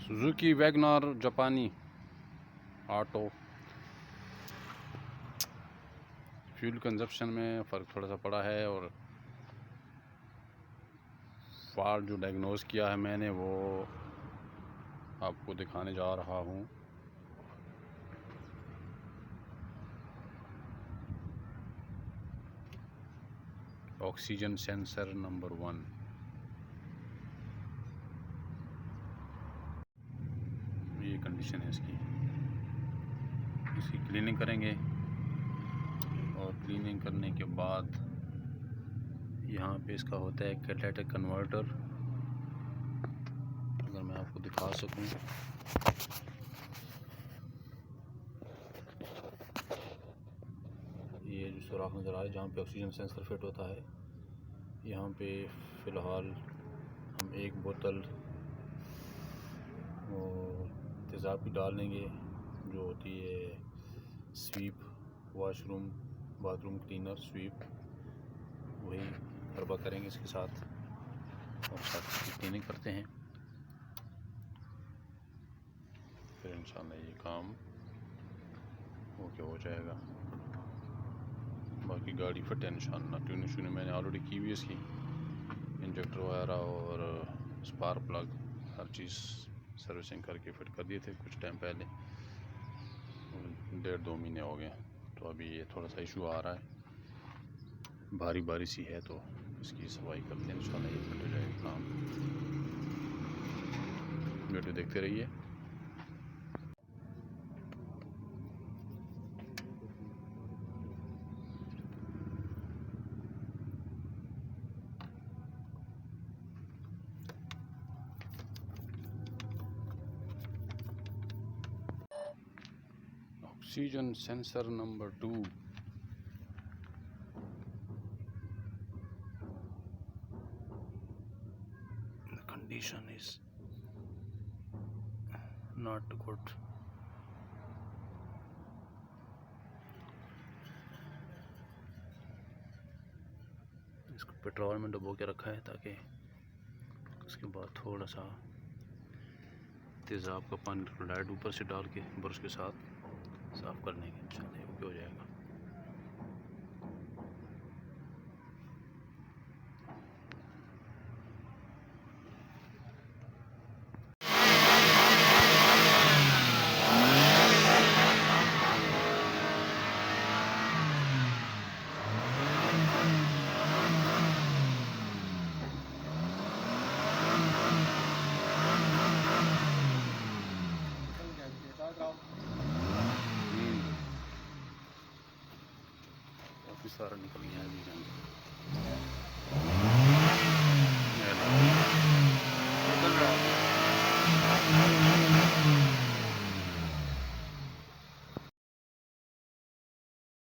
Suzuki WagonR जापानी auto. Fuel consumption में फ़र्क थोड़ा सा पड़ा है और फॉल्ट जो डायग्नोज किया है मैंने वो आपको दिखाने जा रहा हूँ। Oxygen sensor number 1। ये कंडीशन है इसकी क्लीनिंग करेंगे और क्लीनिंग करने के बाद यहाँ पे इसका होता है कैटालिटिक कन्वर्टर। अगर मैं आपको दिखा सकूँ, ये जो सुराख नज़र आ रहा है जहाँ पे ऑक्सीजन सेंसर फिट होता है, यहाँ पे फ़िलहाल हम एक बोतल तेज़ाब की डाल लेंगे जो होती है sweep, washroom bathroom cleaner sweep, वही हरबा करेंगे इसके साथ और साथ इसकी क्लीनिंग करते हैं। फिर इंशाल्लाह ये काम ओके हो जाएगा। बाकी गाड़ी फिट है इंशाल्लाह। ट्यूनिंग श्यूनिंग मैंने ऑलरेडी की हुई इसकी, इंजेक्टर वगैरह और स्पार्क प्लग हर चीज़ सर्विसिंग करके फिट कर दिए थे कुछ टाइम पहले, 1.5-2 महीने हो गए। तो अभी ये थोड़ा सा इशू आ रहा है, भारी भारी सी है, तो इसकी सफाई करते हैं इंशाल्लाह ये फिट हो जाएगा काम। वीडियो देखते रहिए। Oxygen sensor number 2। The condition is not good. इसको पेट्रोल में डुबो के रखा है ताकि उसके बाद थोड़ा सा तेज़ाब का पानी लाइट ऊपर से डाल के ब्रश के साथ साफ़ करने के इंशाल्लाह ओके हो जाएगा। काफ़ी सारा निकल गया है अभी।